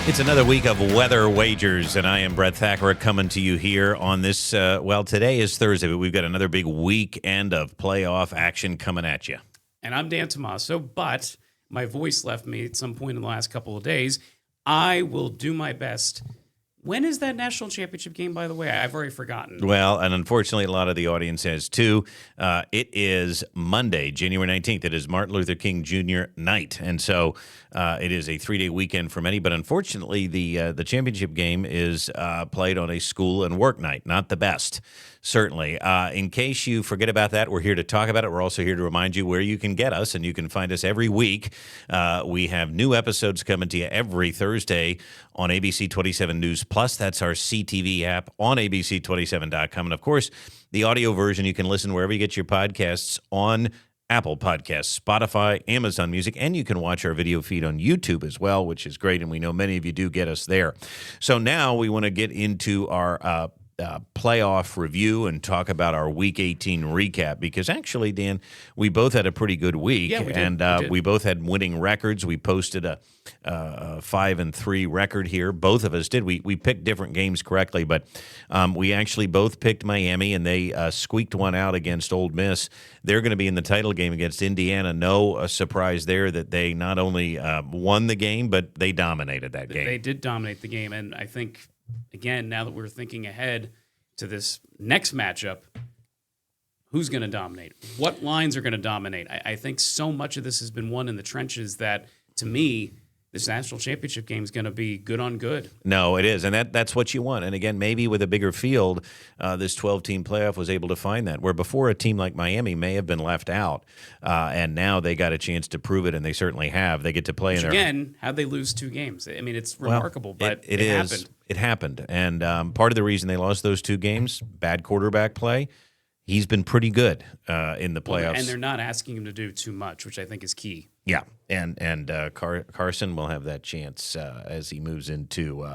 It's another week of weather wagers, and I am Brett Thacker coming to you here on this, today is Thursday, but we've got another big weekend of playoff action coming at you. And I'm Dan Tommaso, but my voice left me at some point in the last couple of days. I will do my best. When is that national championship game, by the way? I've already forgotten. Well, and unfortunately, a lot of the audience has too. It is Monday, January 19th. It is Martin Luther King Jr. night. And so it is a 3-day weekend for many. But unfortunately, the championship game is played on a school and work night. Not the best, certainly. In case you forget about that, we're here to talk about it. We're also here to remind you where you can get us, and you can find us every week. We have new episodes coming to you every Thursday on ABC 27 News Plus. That's our CTV app on abc27.com. And, of course, the audio version, you can listen wherever you get your podcasts on Apple Podcasts, Spotify, Amazon Music, and you can watch our video feed on YouTube as well, which is great, and we know many of you do get us there. So now we want to get into our playoff review and talk about our Week 18 recap, because actually, Dan, we both had a pretty good week, Yeah, we did. and we both had winning records. We posted a 5-3 record here. Both of us did. We picked different games correctly, but we actually both picked Miami, and they squeaked one out against Ole Miss. They're going to be in the title game against Indiana. No surprise there that they not only won the game, but they dominated that game. They did dominate the game, and I think, again, now that we're thinking ahead to this next matchup, who's going to dominate? What lines are going to dominate? I think so much of this has been won in the trenches that, to me, this national championship game is going to be good on good. No, it is, and that's what you want. And again, maybe with a bigger field, this 12-team playoff was able to find that, where before a team like Miami may have been left out, and now they got a chance to prove it, and they certainly have. They get to play in their... Again, how'd they lose 2 games? I mean, it's remarkable, but it is. happened. It happened, and part of the reason they lost those 2 games, bad quarterback play. He's been pretty good in the playoffs. And they're not asking him to do too much, which I think is key. Yeah, and Carson will have that chance as he moves into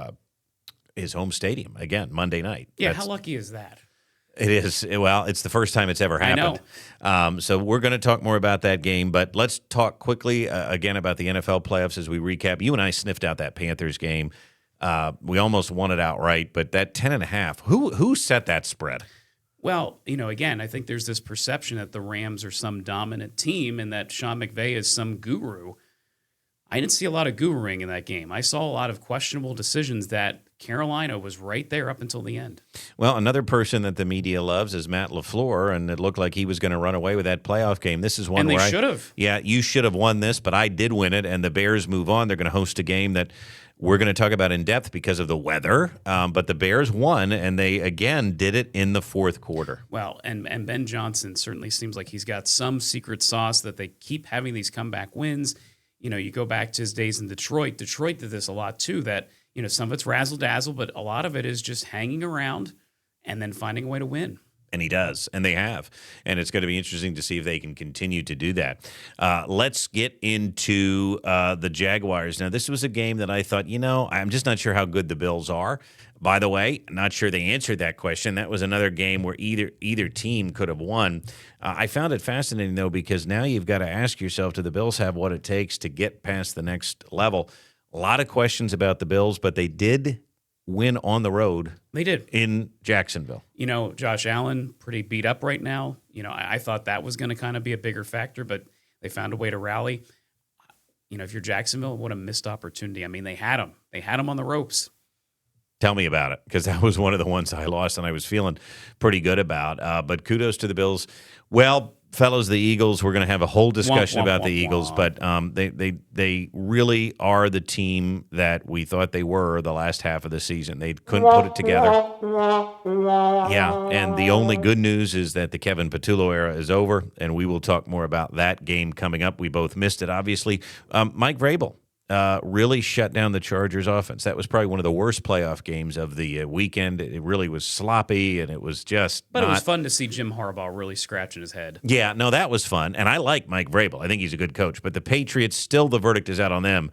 his home stadium again Monday night. Yeah, how lucky is that? It is. Well, it's the first time it's ever happened. I know. So we're going to talk more about that game, but let's talk quickly again about the NFL playoffs as we recap. You and I sniffed out that Panthers game. We almost won it outright, but that 10.5, who set that spread? Well, again, I think there's this perception that the Rams are some dominant team and that Sean McVay is some guru. I didn't see a lot of guruing in that game. I saw a lot of questionable decisions that Carolina was right there up until the end. Well, another person that the media loves is Matt LaFleur, and it looked like he was going to run away with that playoff game. This is one and where they should have. Yeah, you should have won this, but I did win it, and the Bears move on. They're going to host a game that we're going to talk about in depth because of the weather, but the Bears won, and they, again, did it in the fourth quarter. Well, and Ben Johnson certainly seems like he's got some secret sauce that they keep having these comeback wins. You go back to his days in Detroit. Detroit did this a lot, too, that, some of it's razzle-dazzle, but a lot of it is just hanging around and then finding a way to win. And he does, and they have. And it's going to be interesting to see if they can continue to do that. Let's get into the Jaguars. Now, this was a game that I thought, I'm just not sure how good the Bills are. By the way, not sure they answered that question. That was another game where either team could have won. I found it fascinating, though, because now you've got to ask yourself, do the Bills have what it takes to get past the next level? A lot of questions about the Bills, but they did win on the road. They did. In Jacksonville. Josh Allen, pretty beat up right now. I thought that was going to kind of be a bigger factor, but they found a way to rally. If you're Jacksonville, what a missed opportunity. I mean, they had him. They had him on the ropes. Tell me about it, because that was one of the ones I lost and I was feeling pretty good about. But kudos to the Bills. Well, fellows, the Eagles, we're going to have a whole discussion about the Eagles, but they really are the team that we thought they were the last half of the season. They couldn't put it together. Yeah, and the only good news is that the Kevin Patullo era is over, and we will talk more about that game coming up. We both missed it, obviously. Mike Vrabel really shut down the Chargers offense. That was probably one of the worst playoff games of the weekend. It really was sloppy, and it was just But it was fun to see Jim Harbaugh really scratching his head. Yeah, no, that was fun. And I like Mike Vrabel. I think he's a good coach. But the Patriots, still the verdict is out on them.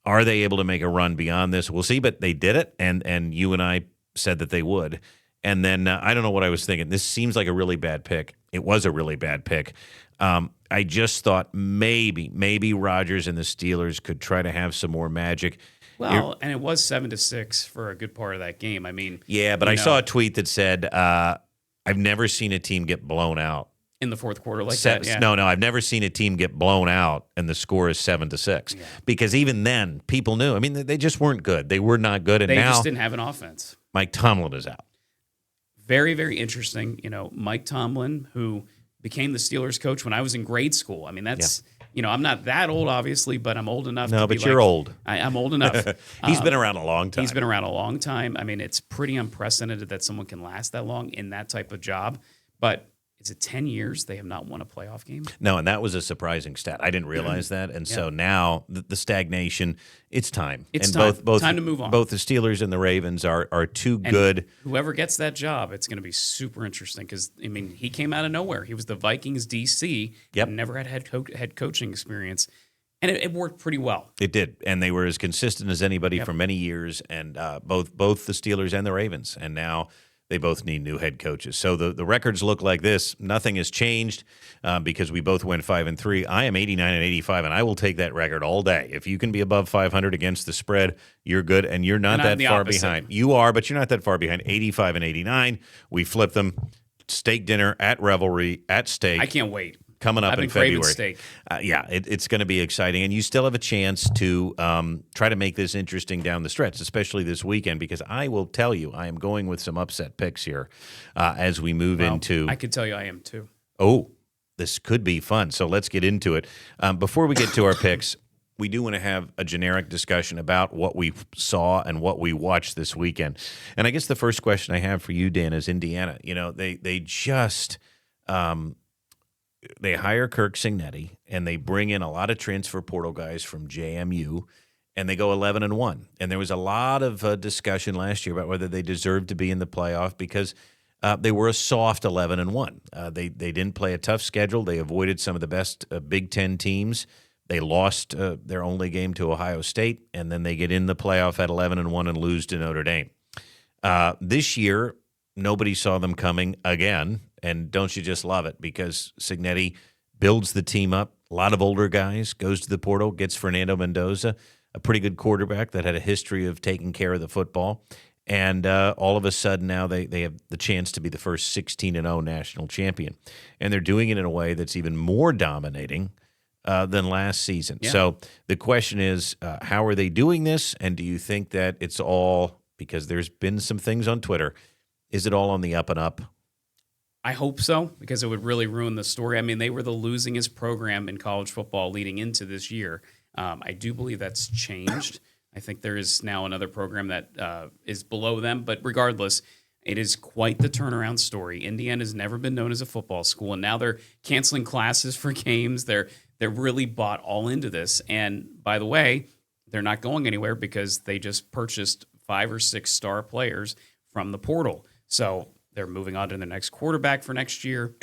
Are they able to make a run beyond this? We'll see, but they did it, and you and I said that they would. And then I don't know what I was thinking. This seems like a really bad pick. It was a really bad pick. I just thought maybe Rodgers and the Steelers could try to have some more magic. Well, and it was 7-6 for a good part of that game. I mean, Yeah, but I saw a tweet that said, I've never seen a team get blown out. in the fourth quarter like that. Yeah. No, I've never seen a team get blown out and the score is 7-6. Yeah. Because even then, people knew. I mean, they just weren't good. They were not good. And They now just didn't have an offense. Mike Tomlin is out. Very, very interesting. Mike Tomlin, who became the Steelers coach when I was in grade school. I mean, that's, I'm not that old, obviously, but I'm old enough. No, to be but you're old. I'm old enough. He's been around a long time. He's been around a long time. I mean, it's pretty unprecedented that someone can last that long in that type of job. But is it 10 years they have not won a playoff game? No, and that was a surprising stat. I didn't realize that. And so now the stagnation, it's time. It's and time. Both Time to move on. Both the Steelers and the Ravens are too And good. Whoever gets that job, it's going to be super interesting because, I mean, he came out of nowhere. He was the Vikings DC. Yep. Never had head coaching experience. And it worked pretty well. It did. And they were as consistent as anybody for many years. And both the Steelers and the Ravens. And now they both need new head coaches. So the records look like this. Nothing has changed because we both went 5-3. I am 89-85, and I will take that record all day. If you can be above 500 against the spread, you're good, and you're not that far behind. You are, but you're not that far behind. 85-89. We flip them. Steak dinner at Revelry at Steak. I can't wait. Coming up I've been in February. craving steak. It's going to be exciting. And you still have a chance to try to make this interesting down the stretch, especially this weekend, because I will tell you, I am going with some upset picks here as we move into. I could tell you I am too. Oh, this could be fun. So let's get into it. Before we get to our picks, we do want to have a generic discussion about what we saw and what we watched this weekend. And I guess the first question I have for you, Dan, is Indiana. They just they hire Kirk Cignetti, and they bring in a lot of transfer portal guys from JMU, and they go 11-1. And there was a lot of discussion last year about whether they deserved to be in the playoff because they were a soft 11-1. They didn't play a tough schedule. They avoided some of the best Big Ten teams. They lost their only game to Ohio State, and then they get in the playoff at 11-1 and lose to Notre Dame. This year, nobody saw them coming again. And don't you just love it? Because Cignetti builds the team up. A lot of older guys, goes to the portal, gets Fernando Mendoza, a pretty good quarterback that had a history of taking care of the football. And all of a sudden now they have the chance to be the first 16-0 national champion. And they're doing it in a way that's even more dominating than last season. Yeah. So the question is, how are they doing this? And do you think that it's all, because there's been some things on Twitter, is it all on the up and up? I hope so, because it would really ruin the story. I mean, they were the losingest program in college football leading into this year. I do believe that's changed. I think there is now another program that is below them. But regardless, it is quite the turnaround story. Indiana's never been known as a football school, and now they're canceling classes for games. They're really bought all into this. And by the way, they're not going anywhere because they just purchased 5 or 6 star players from the portal. So they're moving on to the next quarterback for next year.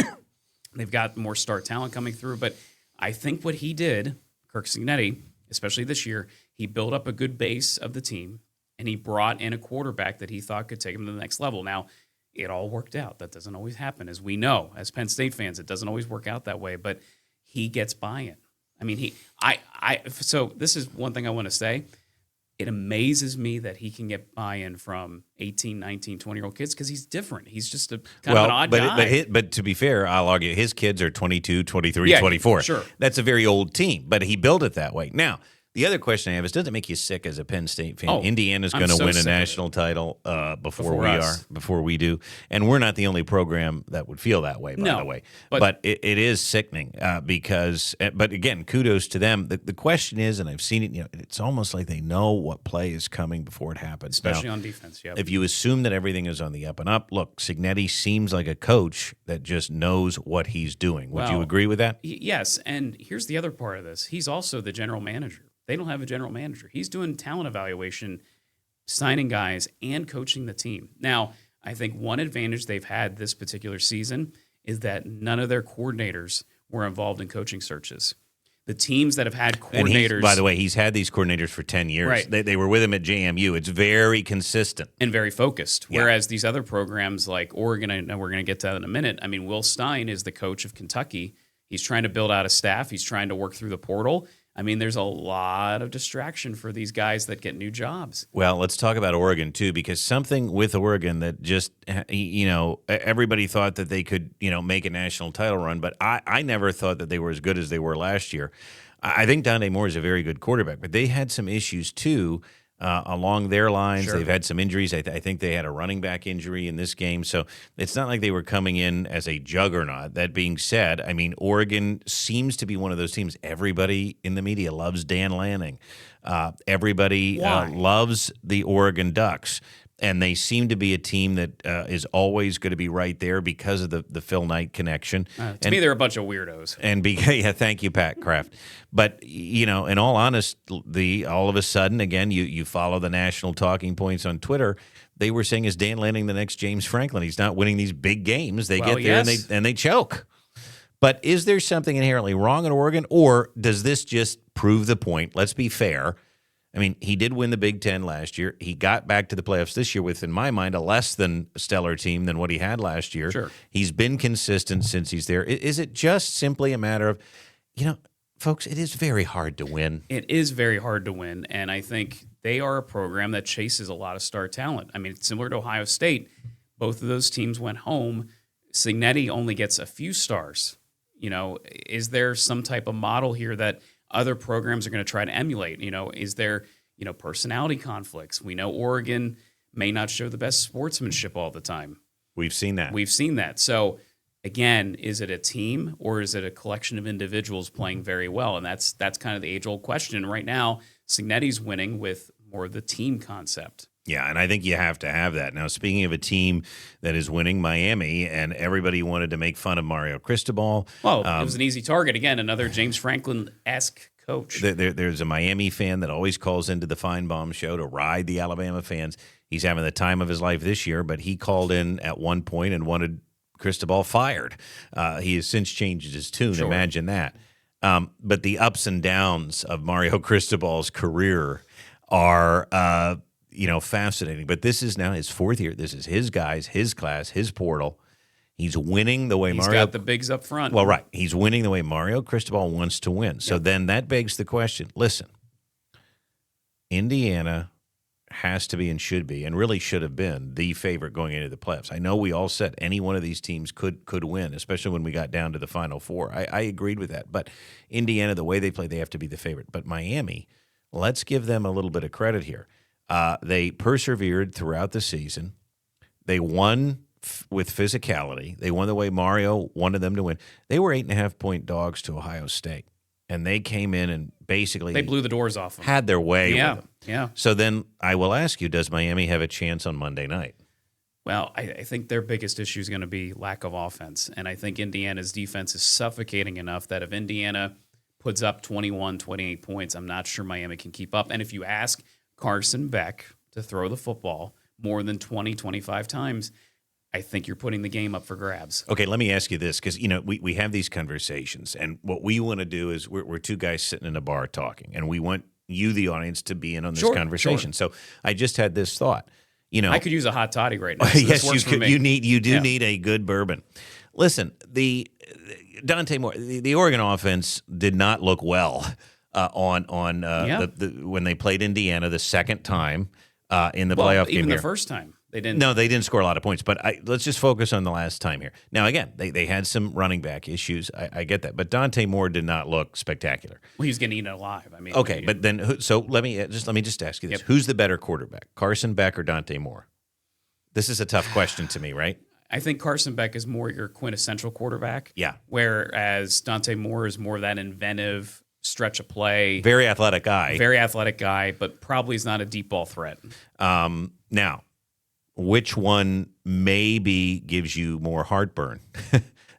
They've got more star talent coming through. But I think what he did, Kirk Cignetti, especially this year, he built up a good base of the team, and he brought in a quarterback that he thought could take him to the next level. Now, it all worked out. That doesn't always happen. As we know, as Penn State fans, it doesn't always work out that way. But he gets buy-in. I mean, so this is one thing I want to say. It amazes me that he can get buy-in from 18, 19, 20-year-old kids because he's different. He's just kind of an odd guy. But to be fair, I'll argue his kids are 22, 23, 24. Sure. That's a very old team, but he built it that way. Now, the other question I have is, does it make you sick as a Penn State fan? Indiana's going to win a national title before we do, and we're not the only program that would feel that way. By the way, but it is sickening because. But again, kudos to them. The question is, and I've seen it. It's almost like they know what play is coming before it happens. Especially on defense. Yep. If you assume that everything is on the up and up, look, Cignetti seems like a coach that just knows what he's doing. Would you agree with that? Yes, and here's the other part of this. He's also the general manager. They don't have a general manager. He's doing talent evaluation, signing guys, and coaching the team. Now, I think one advantage they've had this particular season is that none of their coordinators were involved in coaching searches. the teams that have had And coordinators, by the way, he's had these coordinators for 10 years. Right. They were with him at JMU. It's very consistent. and very focused. Yeah. Whereas these other programs like Oregon, I know we're going to get to that in a minute. I mean, Will Stein is the coach of Kentucky. He's trying to build out a staff. He's trying to work through the portal. I mean, there's a lot of distraction for these guys that get new jobs. Well, let's talk about Oregon, too, because something with Oregon that just, everybody thought that they could, make a national title run, but I never thought that they were as good as they were last year. I think Dante Moore is a very good quarterback, but they had some issues, too, along their lines. Sure. They've had some injuries. I think they had a running back injury in this game, so it's not like they were coming in as a juggernaut. That being said, I mean, Oregon seems to be one of those teams. Everybody in the media loves Dan Lanning. Everybody loves the Oregon Ducks. And they seem to be a team that is always going to be right there because of the Phil Knight connection. To me, they're a bunch of weirdos. And thank you, Pat Kraft. But in all honesty, all of a sudden, again, you follow the national talking points on Twitter. They were saying, is Dan Lanning the next James Franklin? He's not winning these big games. They get there and they choke. But is there something inherently wrong in Oregon, or does this just prove the point? Let's be fair. I mean, he did win the Big Ten last year. He got back to the playoffs this year with, in my mind, a less than stellar team than what he had last year. Sure. He's been consistent since he's there. Is it just simply a matter of, folks, it is very hard to win. It is very hard to win, and I think they are a program that chases a lot of star talent. I mean, it's similar to Ohio State. Both of those teams went home. Signetti only gets a few stars. Is there some type of model here that other programs are going to try to emulate? Is there, personality conflicts? We know Oregon may not show the best sportsmanship all the time. We've seen that. So, again, is it a team or is it a collection of individuals playing very well? And that's kind of the age-old question. Right now, Signetti's winning with more of the team concept. Yeah, and I think you have to have that. Now, speaking of a team that is winning, Miami, and everybody wanted to make fun of Mario Cristobal. Well, it was an easy target. Again, another James Franklin-esque coach. There's a Miami fan that always calls into the Feinbaum show to ride the Alabama fans. He's having the time of his life this year, but he called in at one point and wanted Cristobal fired. He has since changed his tune. Sure. Imagine that. But the ups and downs of Mario Cristobal's career are fascinating. But this is now his fourth year. This is his guys, his class, his portal. He's winning the way He's got the bigs up front. Well, right. He's winning the way Mario Cristobal wants to win. So then that begs the question. Listen, Indiana has to be and should be, and really should have been, the favorite going into the playoffs. I know we all said any one of these teams could win, especially when we got down to the Final Four. I agreed with that. But Indiana, the way they play, they have to be the favorite. But Miami, let's give them a little bit of credit here. They persevered throughout the season. They won with physicality. They won the way Mario wanted them to win. They were 8.5-point dogs to Ohio State, and they came in and basically they blew the doors off them. Had their way with them. Yeah. So then I will ask you, does Miami have a chance on Monday night? Well, I think their biggest issue is going to be lack of offense, and I think Indiana's defense is suffocating enough that if Indiana puts up 21, 28 points, I'm not sure Miami can keep up. And if you ask Carson Beck to throw the football more than 20, 25 times, I think you're putting the game up for grabs. Okay, let me ask you this, because we have these conversations, and what we want to do is we're two guys sitting in a bar talking, and we want you, the audience, to be in on this conversation. Sure. So I just had this thought. I could use a hot toddy right now. So yes, this works you could. For me. You do need a good bourbon. Listen, the Dante Moore, the Oregon offense did not look well when they played Indiana the second time in the playoff game. Even here. the first time. They didn't. No, they didn't score a lot of points. But let's just focus on the last time here. Now, again, they had some running back issues. I get that. But Dante Moore did not look spectacular. Well, he was getting eaten alive. I mean, okay, but then so let me just ask you this: Who's the better quarterback, Carson Beck or Dante Moore? This is a tough question to me, right? I think Carson Beck is more your quintessential quarterback. Yeah. Whereas Dante Moore is more that inventive stretch of play. Very athletic guy, but probably is not a deep ball threat. Now, which one maybe gives you more heartburn?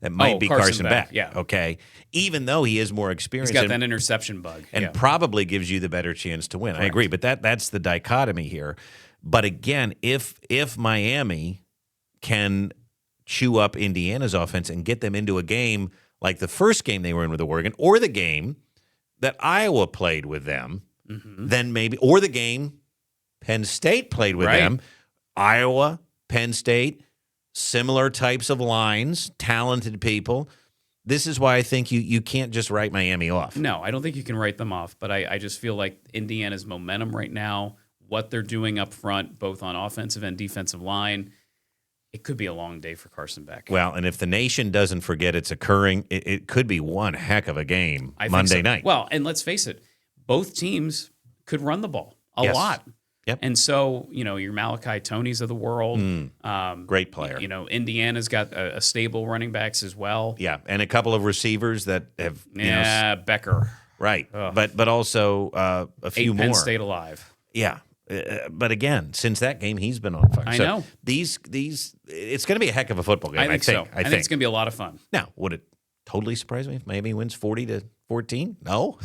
It might be Carson Beck. Yeah. Okay. Even though he is more experienced. He's got that interception bug. And probably gives you the better chance to win. Correct. I agree. But that's the dichotomy here. But again, if Miami can chew up Indiana's offense and get them into a game like the first game they were in with Oregon, or the game that Iowa played with them, Mm-hmm. then maybe, or the game Penn State played with them. Iowa, Penn State, similar types of lines, talented people. This is why I think you can't just write Miami off. No, I don't think you can write them off, but I just feel like Indiana's momentum right now, what they're doing up front, both on offensive and defensive line, it could be a long day for Carson Beck. Well, and if the nation doesn't forget it's occurring, it could be one heck of a game Monday night. Well, and let's face it, both teams could run the ball a lot. Yep. And so, your Malachi Tonys of the world. Great player. Indiana's got a stable running backs as well. Yeah, and a couple of receivers that have, Becker. Right. But also a few more. Penn State alive. Yeah. But again, since that game, he's been on fire. I know. It's going to be a heck of a football game. I think so. I think it's going to be a lot of fun. Now, would it totally surprise me if Miami wins 40-14? No.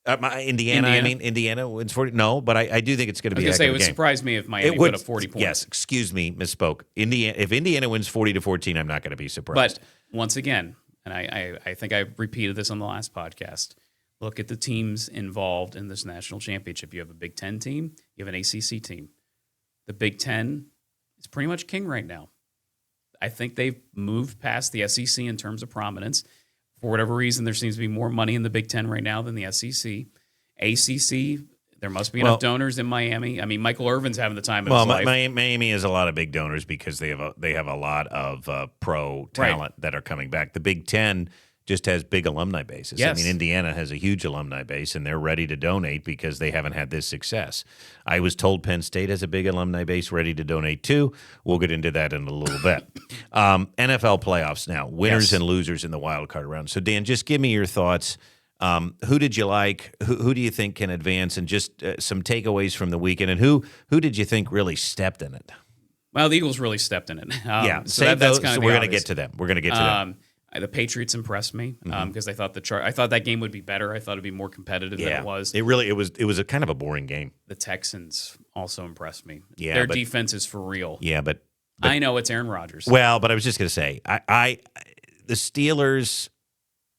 Indiana wins 40. No, but I do think it's going to be a heck of a game. It would surprise me if Miami put up 40 points. Yes, excuse me, misspoke. If Indiana wins 40-14, I'm not going to be surprised. But once again, and I think I repeated this on the last podcast, look at the teams involved in this national championship. You have a Big Ten team. You have an ACC team. The Big Ten is pretty much king right now. I think they've moved past the SEC in terms of prominence. For whatever reason, there seems to be more money in the Big Ten right now than the SEC. ACC, there must be enough donors in Miami. I mean, Michael Irvin's having the time of his life. Miami has a lot of big donors because they have a lot of pro talent that are coming back. The Big Ten just has big alumni bases. Yes. I mean, Indiana has a huge alumni base, and they're ready to donate because they haven't had this success. I was told Penn State has a big alumni base ready to donate too. We'll get into that in a little bit. NFL playoffs now, winners and losers in the wild card round. So, Dan, just give me your thoughts. Who did you like? Who do you think can advance? And just some takeaways from the weekend. And who did you think really stepped in it? Well, the Eagles really stepped in it. So that's kind of we're going to get to them. We're going to get to them. The Patriots impressed me because I thought I thought that game would be better. I thought it'd be more competitive than it was. It was a kind of a boring game. The Texans also impressed me. Yeah, their defense is for real. Yeah, but I know it's Aaron Rodgers. Well, but I was just going to say, the Steelers,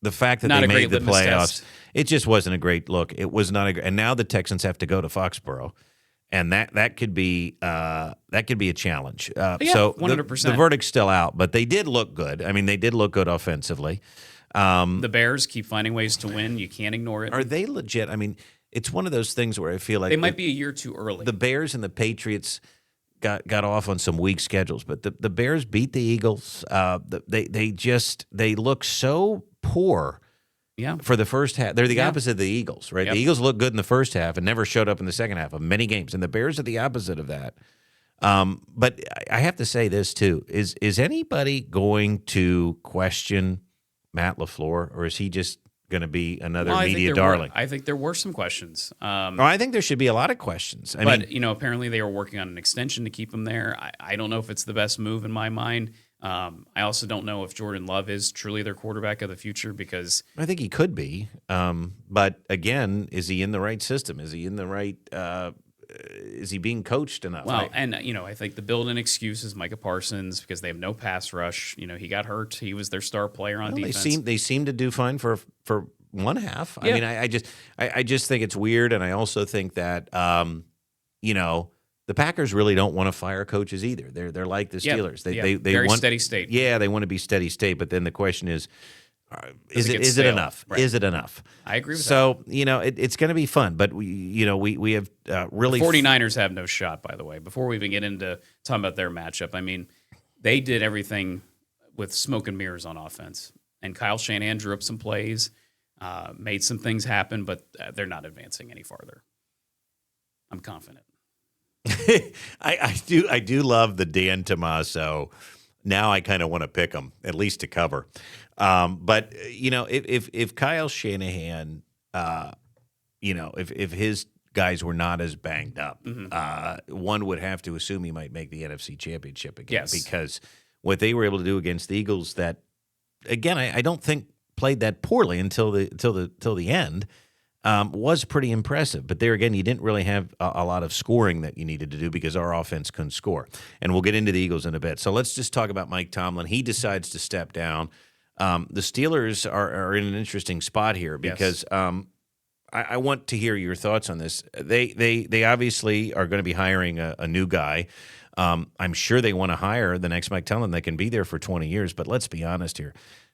the fact that they made the playoffs, it just wasn't a great look. It was not and now the Texans have to go to Foxborough. And that could be a challenge. So 100%. The verdict's still out, but they did look good. I mean, they did look good offensively. The Bears keep finding ways to win. You can't ignore it. Are they legit? I mean, it's one of those things where I feel like they might be a year too early. The Bears and the Patriots got off on some weak schedules, but the Bears beat the Eagles. They look so poor. Yeah. For the first half. They're the opposite of the Eagles, right? Yep. The Eagles look good in the first half and never showed up in the second half of many games. And the Bears are the opposite of that. But I have to say this, too. Is anybody going to question Matt LaFleur, or is he just going to be another media darling? I think there were some questions. I think there should be a lot of questions. I mean, apparently they were working on an extension to keep him there. I don't know if it's the best move in my mind. I also don't know if Jordan Love is truly their quarterback of the future because I think he could be. But again, is he in the right system? Is he in the right? Is he being coached enough? Well, I think the built-in excuse is Micah Parsons because they have no pass rush. He got hurt. He was their star player on defense. They seem to do fine for one half. Yeah. I mean, I just think it's weird, and I also think that the Packers really don't want to fire coaches either. They're like the Steelers. They very want steady state. Yeah, they want to be steady state. But then the question is it enough? Right. Is it enough? I agree with that. So it's going to be fun. But we have really the 49ers have no shot. By the way, before we even get into talking about their matchup, I mean they did everything with smoke and mirrors on offense, and Kyle Shanahan drew up some plays, made some things happen, but they're not advancing any farther. I'm confident. I do love the Dan Tommaso. Now I kind of want to pick him at least to cover. But if Kyle Shanahan, if his guys were not as banged up, one would have to assume he might make the NFC Championship again. Yes. Because what they were able to do against the Eagles, that again I don't think played that poorly until the end. Was pretty impressive. But there again, you didn't really have a lot of scoring that you needed to do because our offense couldn't score. And we'll get into the Eagles in a bit. So let's just talk about Mike Tomlin. He decides to step down. The Steelers are in an interesting spot here because I want to hear your thoughts on this. They obviously are going to be hiring a new guy. I'm sure they want to hire the next Mike Tomlin that can be there for 20 years. But let's be honest here.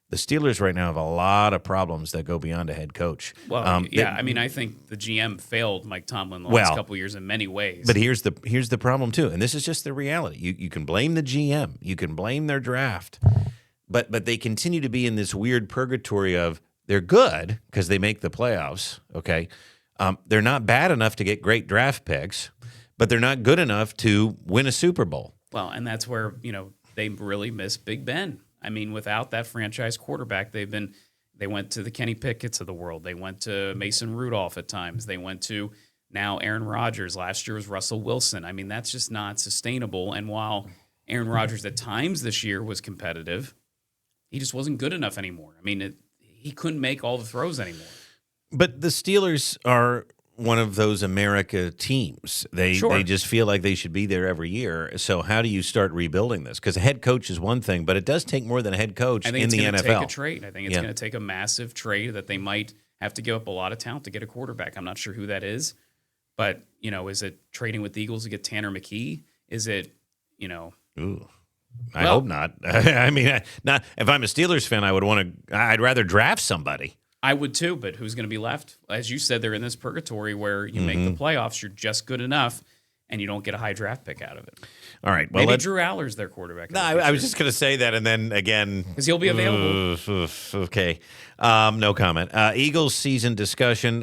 The Steelers right now have a lot of problems that go beyond a head coach. Well, I mean, I think the GM failed Mike Tomlin the last couple of years in many ways. But here's the problem too, and this is just the reality. You can blame the GM, you can blame their draft, but they continue to be in this weird purgatory of they're good because they make the playoffs. Okay, they're not bad enough to get great draft picks, but they're not good enough to win a Super Bowl. Well, and that's where they really miss Big Ben. I mean, without that franchise quarterback, they went to the Kenny Pickett's of the world. They went to Mason Rudolph at times. They went to now Aaron Rodgers. Last year was Russell Wilson. I mean, that's just not sustainable. And while Aaron Rodgers at times this year was competitive, he just wasn't good enough anymore. I mean, he couldn't make all the throws anymore. But the Steelers are one of those America teams. They just feel like they should be there every year. So how do you start rebuilding this? Because a head coach is one thing, but it does take more than a head coach in the NFL. I think it's going to take a trade. I think it's going to take a massive trade that they might have to give up a lot of talent to get a quarterback. I'm not sure who that is, but is it trading with the Eagles to get Tanner McKee? Is it Ooh. I hope not. I mean, not if I'm a Steelers fan, I'd rather draft somebody. I would too, but who's going to be left? As you said, they're in this purgatory where you make the playoffs, you're just good enough, and you don't get a high draft pick out of it. All right. Well, maybe Drew Aller's their quarterback. No, I was just going to say that, and then again, because he'll be available. Okay. No comment. Eagles season discussion.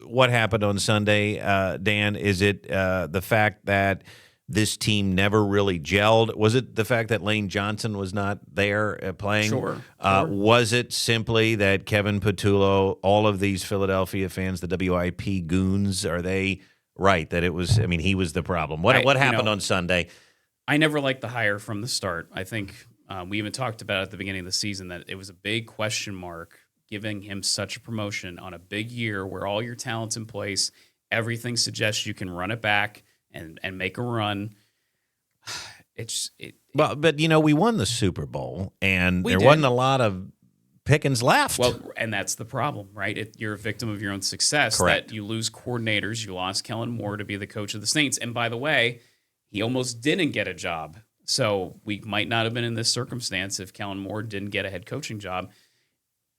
What happened on Sunday, Dan? Is it the fact that this team never really gelled? Was it the fact that Lane Johnson was not there playing? Sure. Was it simply that Kevin Patullo, all of these Philadelphia fans, the WIP goons, are they right that it was? I mean, he was the problem. What happened on Sunday? I never liked the hire from the start. I think we even talked about at the beginning of the season that it was a big question mark giving him such a promotion on a big year where all your talent's in place. Everything suggests you can run it back and make a run. But we won the Super Bowl, and there did. wasn't a lot of pickings left. Well, and that's the problem, right? You're a victim of your own success. Correct. That you lose coordinators. You lost Kellen Moore to be the coach of the Saints, and by the way, he almost didn't get a job. So we might not have been in this circumstance if Kellen Moore didn't get a head coaching job.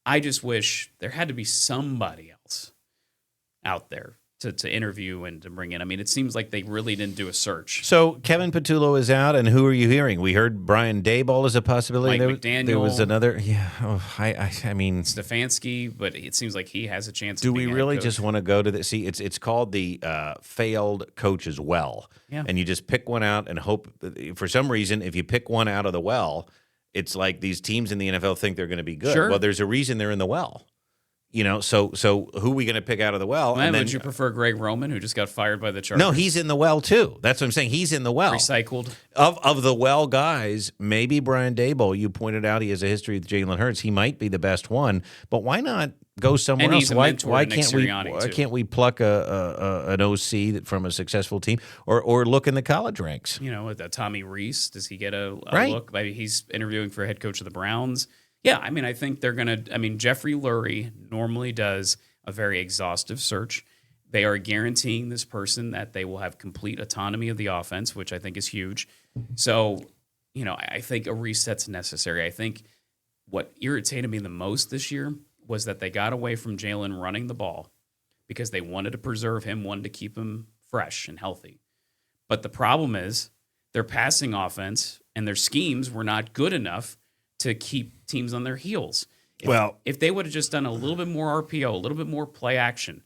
I just wish there had to be somebody else out there to interview and to bring in. I mean, it seems like they really didn't do a search. So Kevin Patullo is out, and who are you hearing? We heard Brian Daboll is a possibility. Mike McDaniel. There was another. Yeah. Oh, I mean, Stefanski, but it seems like he has a chance. Do of we being really head coach. just want to go to the? See, it's called the failed coach's well. Yeah. And you just pick one out and hope. For some reason, if you pick one out of the well, it's like these teams in the NFL think they're going to be good. Sure. Well, there's a reason they're in the well. So who are we going to pick out of the well? Well, would you prefer Greg Roman, who just got fired by the Chargers? No, he's in the well too. That's what I'm saying. He's in the well. Recycled. Of the well guys, maybe Brian Daboll, you pointed out he has a history with Jalen Hurts. He might be the best one, but why not go somewhere And else? he's a mentor to Nick Sirianni, why too. can't we pluck an OC from a successful team or look in the college ranks? Tommy Reese, does he get a Right. look? Maybe he's interviewing for head coach of the Browns. Yeah, I mean, I think they're going to – I mean, Jeffrey Lurie normally does a very exhaustive search. They are guaranteeing this person that they will have complete autonomy of the offense, which I think is huge. So, I think a reset's necessary. I think what irritated me the most this year was that they got away from Jalen running the ball because they wanted to preserve him, wanted to keep him fresh and healthy. But the problem is their passing offense and their schemes were not good enough to keep teams on their heels. If they would have just done a little bit more RPO, a little bit more play action.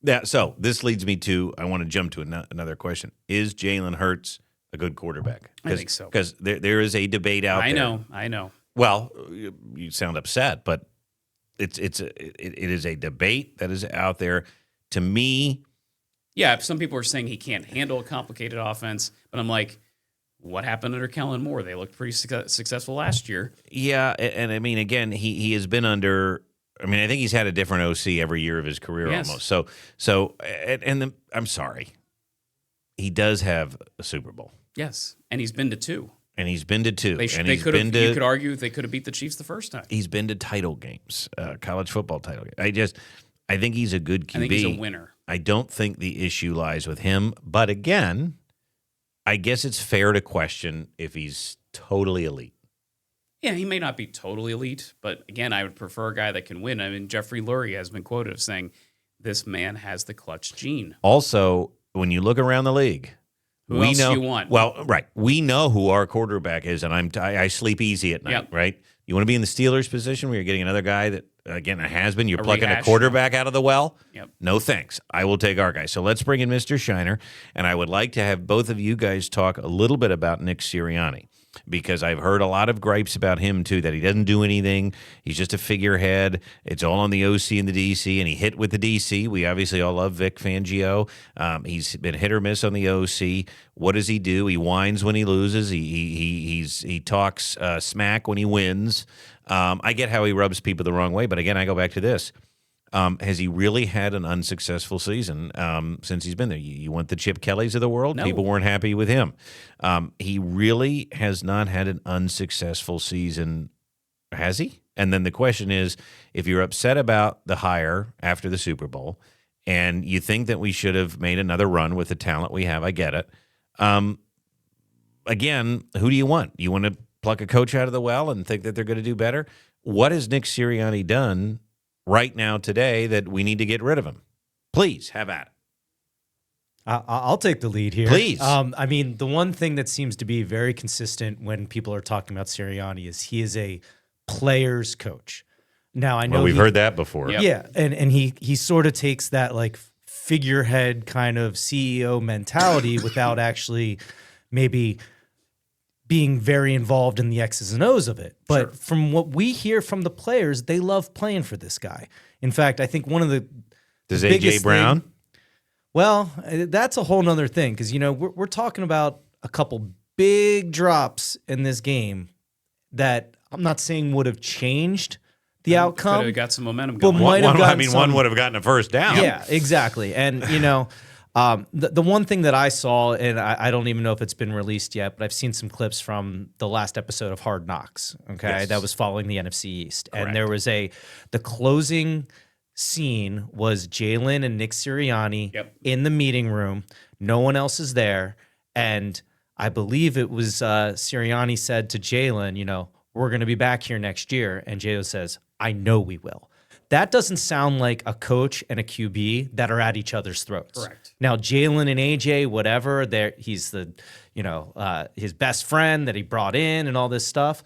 Yeah. So this leads me to I want to jump to another question: is Jalen Hurts a good quarterback? I think so. Because there is a debate out there. I know. Well, you sound upset, but it is a debate that is out there. To me, yeah. Some people are saying he can't handle a complicated offense, but I'm like, what happened under Kellen Moore? They looked pretty successful last year. Yeah, and I mean, again, he has been under. I mean, I think he's had a different OC every year of his career almost. I'm sorry, he does have a Super Bowl. Yes, and he's been to two. You could argue they could have beat the Chiefs the first time. He's been to title games, college football title games. I think he's a good QB. I think he's a winner. I don't think the issue lies with him. But again, I guess it's fair to question if he's totally elite. Yeah, he may not be totally elite, but again, I would prefer a guy that can win. I mean, Jeffrey Lurie has been quoted as saying, this man has the clutch gene. Also, when you look around the league, Who we else know, do you want? Well, right. We know who our quarterback is, and I sleep easy at night, Yep. right? You want to be in the Steelers' position where you're getting another guy that, again, a has-been. You're plucking rehash, a quarterback out of the well? Yep. No thanks. I will take our guy. So let's bring in Mr. Shiner, and I would like to have both of you guys talk a little bit about Nick Sirianni, because I've heard a lot of gripes about him, too, that he doesn't do anything. He's just a figurehead. It's all on the OC and the DC, and he hit with the DC. We obviously all love Vic Fangio. He's been hit or miss on the OC. What does he do? He whines when he loses. He talks smack when he wins. I get how he rubs people the wrong way, but again, I go back to this. Has he really had an unsuccessful season since he's been there? You want the Chip Kellys of the world? No. People weren't happy with him. He really has not had an unsuccessful season, has he? And then the question is, if you're upset about the hire after the Super Bowl and you think that we should have made another run with the talent we have, I get it. Again, who do you want? You want to pluck a coach out of the well and think that they're going to do better? What has Nick Sirianni done right now today that we need to get rid of him? Please, have at it. I'll take the lead here. Please. I mean, the one thing that seems to be very consistent when people are talking about Sirianni is he is a player's coach. Now, I know Well, we've heard that before. Yep. Yeah, and he sort of takes that like figurehead kind of CEO mentality without actually maybe being very involved in the X's and O's of it. But from what we hear from the players, they love playing for this guy. In fact, I think one of the Does biggest A.J. Brown? well, that's a whole nother thing because, you know, we're talking about a couple big drops in this game that I'm not saying would have changed the outcome. Could have got some momentum but going. might have gotten One some- would have gotten a first down. Yeah, exactly. And, you know, the one thing that I saw, and I don't even know if it's been released yet, but I've seen some clips from the last episode of Hard Knocks, okay, Yes. that was following the NFC East. Correct. And there was the closing scene was Jalen and Nick Sirianni Yep. in the meeting room. No one else is there. And I believe it was Sirianni said to Jalen, you know, we're going to be back here next year. And Jalen says, I know we will. That doesn't sound like a coach and a QB that are at each other's throats. Correct. Now, Jalen and AJ, whatever, he's the, you know, his best friend that he brought in and all this stuff.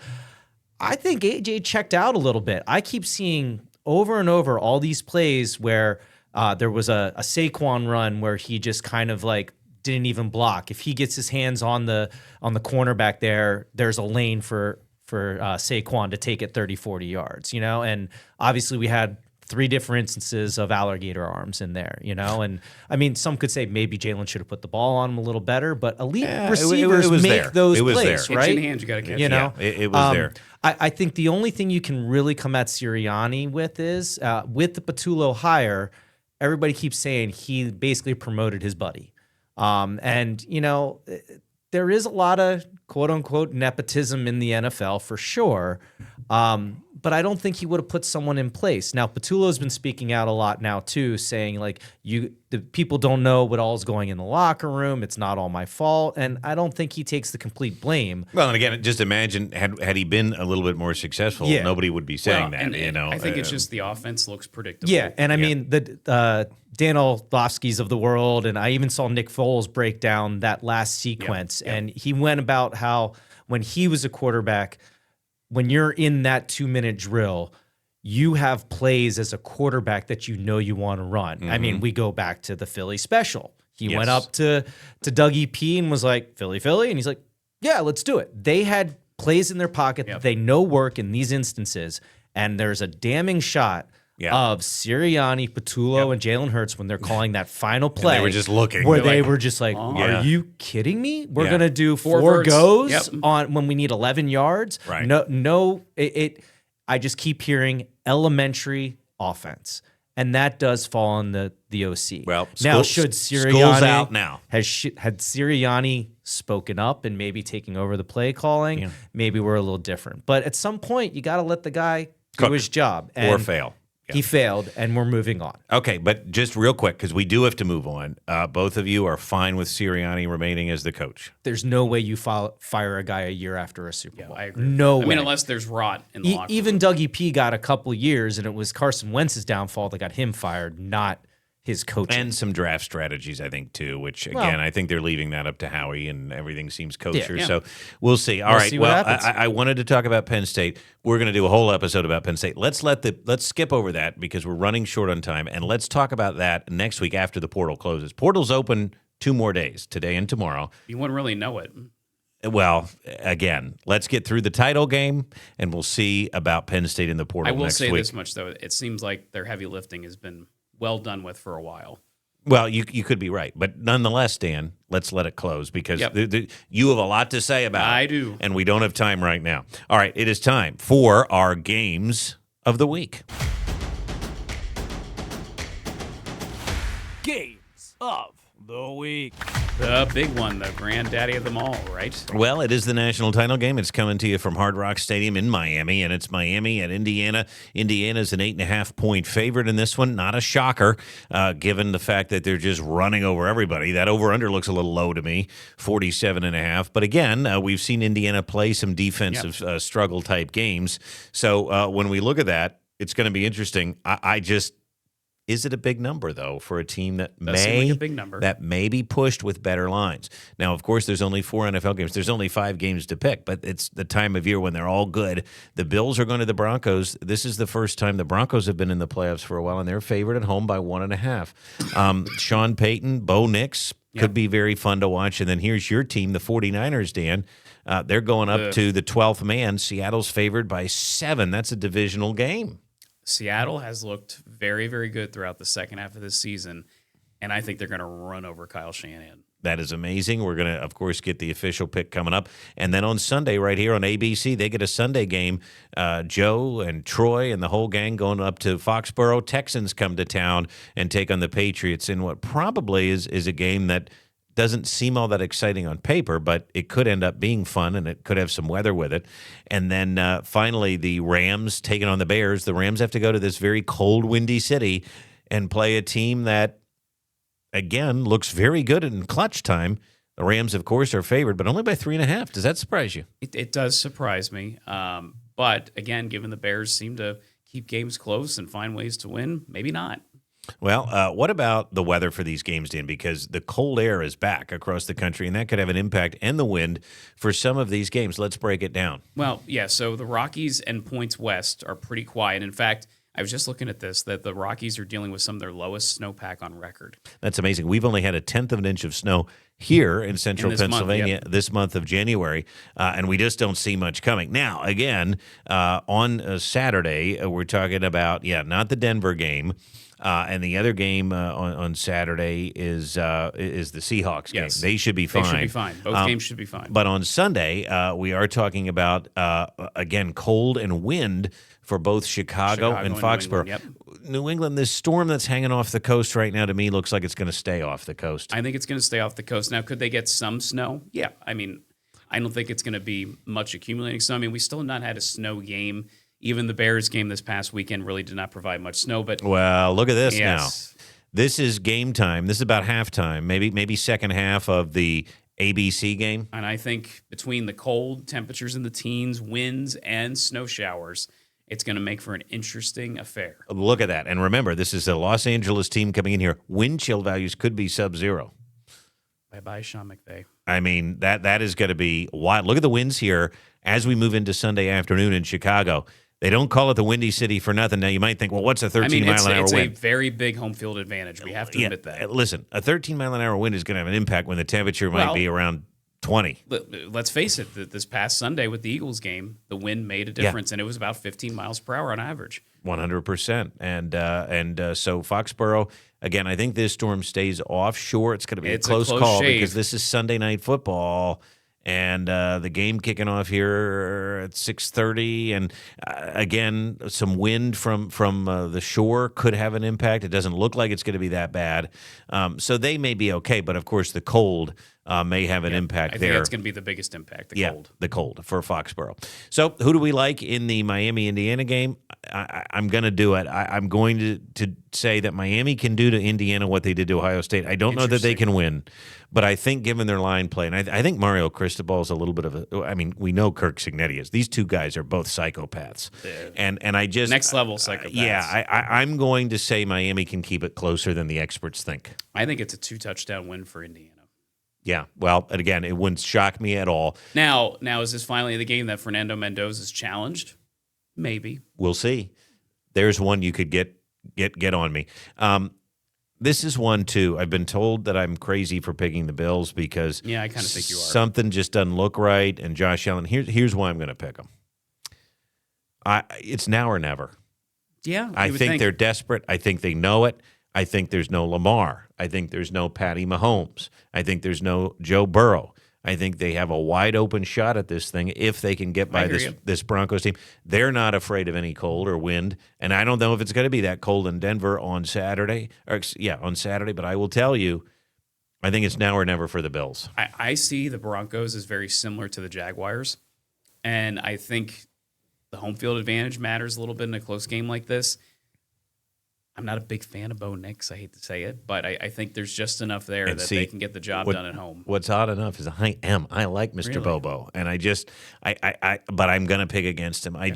I think AJ checked out a little bit. I keep seeing over and over all these plays where there was a Saquon run where he just kind of like didn't even block. If he gets his hands on the cornerback there's a lane for Saquon to take it 30, 40 yards, you know? And obviously we had 3 different instances of alligator arms in there, you know? And I mean, some could say maybe Jalen should have put the ball on him a little better, but elite receivers it was make there. those It was plays, there. right? Itching hands, you got to catch You it. know? Yeah, it was there. I think the only thing you can really come at Sirianni with is with the Patullo hire, everybody keeps saying he basically promoted his buddy. And, you know, there is a lot of quote unquote nepotism in the NFL for sure. But I don't think he would have put someone in place. Now, Patullo's been speaking out a lot now too, saying like the people don't know what all's going in the locker room. It's not all my fault. And I don't think he takes the complete blame. Well, and again, just imagine had he been a little bit more successful, Yeah. nobody would be saying Well, that. and You know, I think it's just the offense looks predictable. Yeah, and I mean the Dan Orlovsky's of the world, and I even saw Nick Foles break down that last sequence, and he went about how when he was a quarterback, when you're in that 2-minute drill, you have plays as a quarterback that you know you want to run. I mean, we go back to the Philly special. He went up to Dougie P and was like, Philly, and he's like, yeah, let's do it. They had plays in their pocket that they know work in these instances, and there's a damning shot of Sirianni, Patullo, and Jalen Hurts when they're calling that final play. they were just looking. Where They're they like, were just like, Yeah. are you kidding me? We're Yeah. going to do 4 verts. goes Yep. on when we need 11 yards. Right. No, I just keep hearing elementary offense. And that does fall on the OC. Well, now school- should school's Sirianni out now. had Sirianni spoken up and maybe taking over the play calling, maybe we're a little different. But at some point, you got to let the guy Cook. do his job or and fail. He failed, and we're moving on. Okay, but just real quick, because we do have to move on. Both of you are fine with Sirianni remaining as the coach. There's no way you fire a guy a year after a Super Bowl. I agree. No way. I mean, unless there's rot in the locker room. Even Dougie P got a couple years, and it was Carson Wentz's downfall that got him fired, not his coaching. And some draft strategies, I think, too, which, again, I think they're leaving that up to Howie, and everything seems kosher. Yeah. So we'll see. All right. see what Well, happens. I wanted to talk about Penn State. We're going to do a whole episode about Penn State. Let's skip over that because we're running short on time, and let's talk about that next week after the portal closes. Portal's open 2 more days, today and tomorrow. You wouldn't really know it. Well, again, let's get through the title game, and we'll see about Penn State in the portal I will next say week. this much, though. It seems like their heavy lifting has been well done with for a while. Well, you could be right, but nonetheless, Dan, let's let it close because Yep. you have a lot to say about it. I do. And we don't have time right now. All right, it is time for our games of the week. Games of the week. The big one, the granddaddy of them all, right? Well, it is the national title game. It's coming to you from Hard Rock Stadium in Miami, and it's Miami at Indiana. Indiana's an 8.5-point favorite in this one. Not a shocker, given the fact that they're just running over everybody. That over-under looks a little low to me, 47.5. But again, we've seen Indiana play some defensive struggle-type games. So when we look at that, it's going to be interesting. Is it a big number, though, for a team that Seem like a big number. that may be pushed with better lines? Now, of course, there's only 4 NFL games. There's only 5 games to pick, but it's the time of year when they're all good. The Bills are going to the Broncos. This is the first time the Broncos have been in the playoffs for a while, and they're favored at home by 1.5. Sean Payton, Bo Nix could be very fun to watch. And then here's your team, the 49ers, Dan. They're going up to the 12th man. Seattle's favored by 7. That's a divisional game. Seattle has looked very, very good throughout the second half of this season, and I think they're going to run over Kyle Shanahan. That is amazing. We're going to, of course, get the official pick coming up. And then on Sunday, right here on ABC, they get a Sunday game. Joe and Troy and the whole gang going up to Foxborough. Texans come to town and take on the Patriots in what probably is a game that doesn't seem all that exciting on paper, but it could end up being fun, and it could have some weather with it. And then finally, the Rams taking on the Bears. The Rams have to go to this very cold, windy city and play a team that, again, looks very good in clutch time. The Rams, of course, are favored, but only by 3.5. Does that surprise you? It does surprise me. But, again, given the Bears seem to keep games close and find ways to win, maybe not. Well, what about the weather for these games, Dan? Because the cold air is back across the country, and that could have an impact, and the wind for some of these games. Let's break it down. Well, yeah, so the Rockies and Points West are pretty quiet. In fact, I was just looking at this, that the Rockies are dealing with some of their lowest snowpack on record. That's amazing. We've only had 1/10 of an inch of snow here in central this month, Pennsylvania this month of January, and we just don't see much coming. Now, again, on Saturday, we're talking about, not the Denver game. And the other game on Saturday is the Seahawks game. Yes. They should be fine. They should be fine. Both games should be fine. But on Sunday, we are talking about, again, cold and wind for both Chicago and Foxborough. New England, New England, this storm that's hanging off the coast right now, to me, looks like it's going to stay off the coast. I think it's going to stay off the coast. Now, could they get some snow? Yeah. I mean, I don't think it's going to be much accumulating snow. I mean, we still have not had a snow game. Even the Bears game this past weekend really did not provide much snow. But well, look at this yes. now. This is game time. This is about halftime, maybe second half of the ABC game. And I think between the cold temperatures in the teens, winds, and snow showers, it's going to make for an interesting affair. Look at that. And remember, this is a Los Angeles team coming in here. Wind chill values could be sub-zero. Bye-bye, Sean McVay. I mean, that is going to be wild. Look at the winds here as we move into Sunday afternoon in Chicago. They don't call it the Windy City for nothing. Now, you might think, well, what's a 13-mile-an-hour it's wind? a very big home field advantage. We have to admit that. Listen, a 13-mile-an-hour wind is going to have an impact when the temperature might be around 20. Let's face it, this past Sunday with the Eagles game, the wind made a difference, and it was about 15 miles per hour on average. 100%. And so Foxborough, again, I think this storm stays offshore. It's going to be a close call shave. because this is Sunday Night Football. And the game kicking off here at 6:30, and again, some wind from the shore could have an impact. It doesn't look like it's going to be that bad, so they may be okay. But of course, the cold may have an impact I there. think that's going to be the biggest impact, the cold. The cold for Foxborough. So who do we like in the Miami-Indiana game? I'm going to do it. I'm going to say that Miami can do to Indiana what they did to Ohio State. I don't know that they can win, but I think given their line play, and I think Mario Cristobal is a little bit of a – I mean, we know Kirk Cignetti is. These two guys are both psychopaths. And I just – Next level psychopaths. I'm going to say Miami can keep it closer than the experts think. I think it's a 2-touchdown win for Indiana. Yeah, well, and again, it wouldn't shock me at all. Now, is this finally the game that Fernando Mendoza is challenged? Maybe. We'll see. There's one you could get on me. This is one, too. I've been told that I'm crazy for picking the Bills because I kind of think you are. Something just doesn't look right. And Josh Allen, here's why I'm going to pick them. It's now or never. Yeah, I think they're desperate. I think they know it. I think there's no Lamar. I think there's no Patty Mahomes. I think there's no Joe Burrow. I think they have a wide open shot at this thing if they can get by this Broncos team. They're not afraid of any cold or wind, and I don't know if it's going to be that cold in Denver on Saturday. On Saturday. But I will tell you, I think it's now or never for the Bills. I see the Broncos as very similar to the Jaguars, and I think the home field advantage matters a little bit in a close game like this. I'm not a big fan of Bo Nix. I hate to say it, but I think there's just enough there that they can get the job done at home. What's odd enough is I like Mr. Bobo, and but I'm going to pick against him. I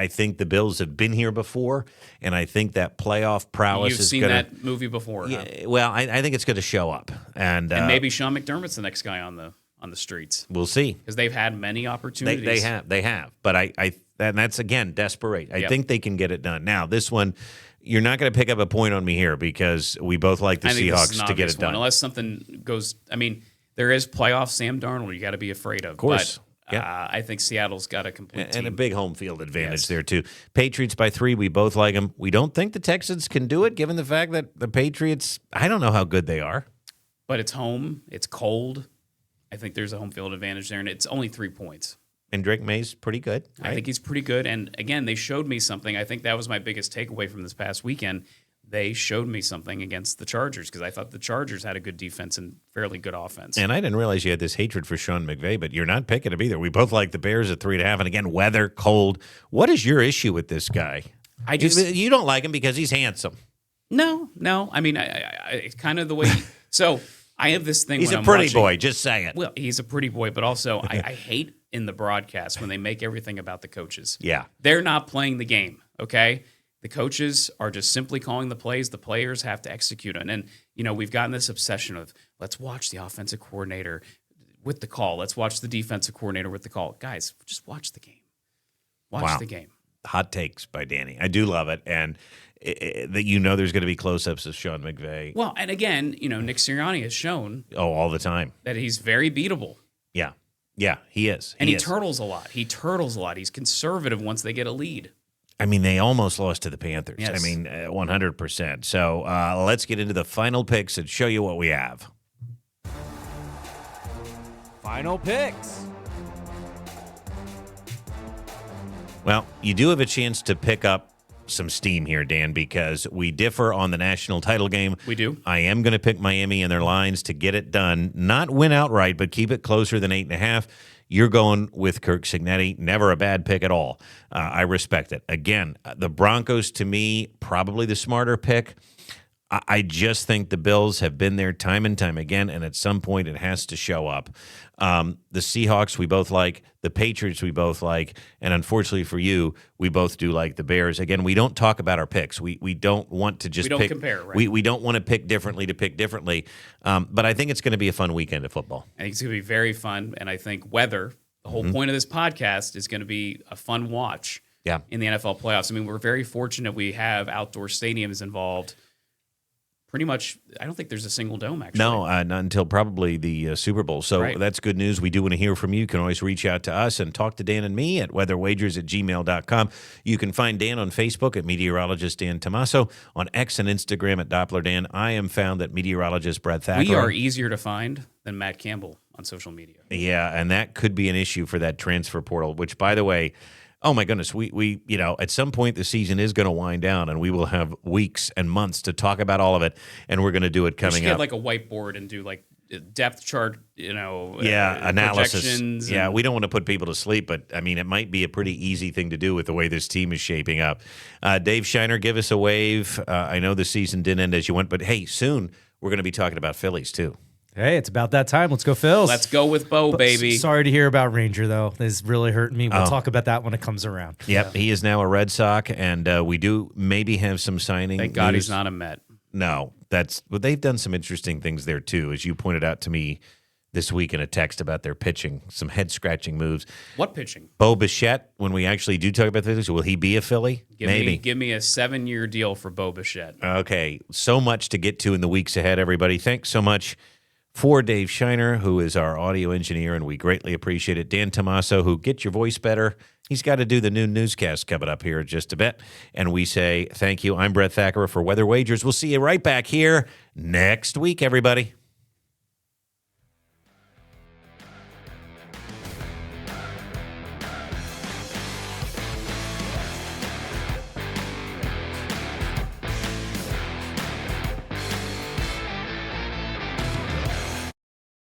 think the Bills have been here before, and I think that playoff prowess You've is seen gonna, that movie before. Yeah, huh? well, I think it's going to show up, and maybe Sean McDermott's the next guy on the streets. We'll see, because they've had many opportunities. They have, but and that's again desperate. I think they can get it done. Now this one. You're not going to pick up a point on me here because we both like the Seahawks to get it done. Unless something goes, I mean, there is playoff Sam Darnold you got to be afraid of. Of course. But, I think Seattle's got a complete team. And a big home field advantage there, too. Patriots by 3, we both like them. We don't think the Texans can do it given the fact that the Patriots, I don't know how good they are. But it's home. It's cold. I think there's a home field advantage there, and it's only 3 points. And Drake May's pretty good. Right? I think he's pretty good. And again, they showed me something. I think that was my biggest takeaway from this past weekend. They showed me something against the Chargers because I thought the Chargers had a good defense and fairly good offense. And I didn't realize you had this hatred for Sean McVay, but you're not picking him either. We both like the Bears at 3.5. And again, weather, cold. What is your issue with this guy? You don't like him because he's handsome. No. I mean, it's kind of the way. So I have this thing. He's when a I'm pretty watching, boy. Just say it. Well, he's a pretty boy, but also I hate in the broadcast when they make everything about the coaches. Yeah. They're not playing the game, okay? The coaches are just simply calling the plays. The players have to execute it. And, we've gotten this obsession of let's watch the offensive coordinator with the call. Let's watch the defensive coordinator with the call. Guys, just watch the game. Watch the game. Hot takes by Danny. I do love it. And that there's going to be close-ups of Sean McVay. Well, and again, Nick Sirianni has shown. All the time. That he's very beatable. Yeah. Yeah, he is. And he turtles a lot. He's conservative once they get a lead. I mean, they almost lost to the Panthers. Yes. I mean, 100%. So let's get into the final picks and show you what we have. Final picks. Well, you do have a chance to pick up some steam here, Dan, because we differ on the national title game. We do. I am going to pick Miami and their lines to get it done. Not win outright, but keep it closer than 8.5. You're going with Kirk Cignetti. Never a bad pick at all. I respect it. Again, the Broncos, to me, probably the smarter pick. I just think the Bills have been there time and time again, and at some point it has to show up. The Seahawks we both like, the Patriots we both like, and unfortunately for you, we both do like the Bears. Again, we don't talk about our picks. We don't want to just pick. We don't pick, compare, right? We don't want to pick differently to pick differently, but I think it's going to be a fun weekend of football. I think it's going to be very fun, and I think weather, the whole point of this podcast, is going to be a fun watch in the NFL playoffs. I mean, we're very fortunate we have outdoor stadiums involved. Pretty much, I don't think there's a single dome, actually. No, not until probably the Super Bowl. So that's good news. We do want to hear from you. You can always reach out to us and talk to Dan and me at weatherwagers@gmail.com. You can find Dan on Facebook at Meteorologist Dan Tomaso, on X and Instagram at Doppler Dan. I am found at Meteorologist Brad Thacker. We are easier to find than Matt Campbell on social media. Yeah, and that could be an issue for that transfer portal, which, by the way, oh my goodness, we at some point the season is going to wind down, and we will have weeks and months to talk about all of it, and we're going to do it coming get up. like a whiteboard and do like depth chart, analysis. projections. Yeah, and- we don't want to put people to sleep, but I mean, it might be a pretty easy thing to do with the way this team is shaping up. Dave Shiner, give us a wave. I know the season didn't end as you went, but hey, soon we're going to be talking about Phillies too. Hey, it's about that time. Let's go, Phils. Let's go with Bo, baby. Sorry to hear about Ranger, though. This is really hurting me. We'll talk about that when it comes around. Yep, he is now a Red Sox, and we do maybe have some signing. Thank God news. he's not a Met. No, but they've done some interesting things there too, as you pointed out to me this week in a text about their pitching, some head scratching moves. What pitching? Bo Bichette, when we actually do talk about this, will he be a Philly? Maybe. Give me a 7-year deal for Bo Bichette. Okay, so much to get to in the weeks ahead, everybody. Thanks so much for Dave Shiner, who is our audio engineer, and we greatly appreciate it. Dan Tomaso, who gets your voice better. He's got to do the noon newscast coming up here in just a bit. And we say thank you. I'm Brett Thackeray for Weather Wagers. We'll see you right back here next week, everybody.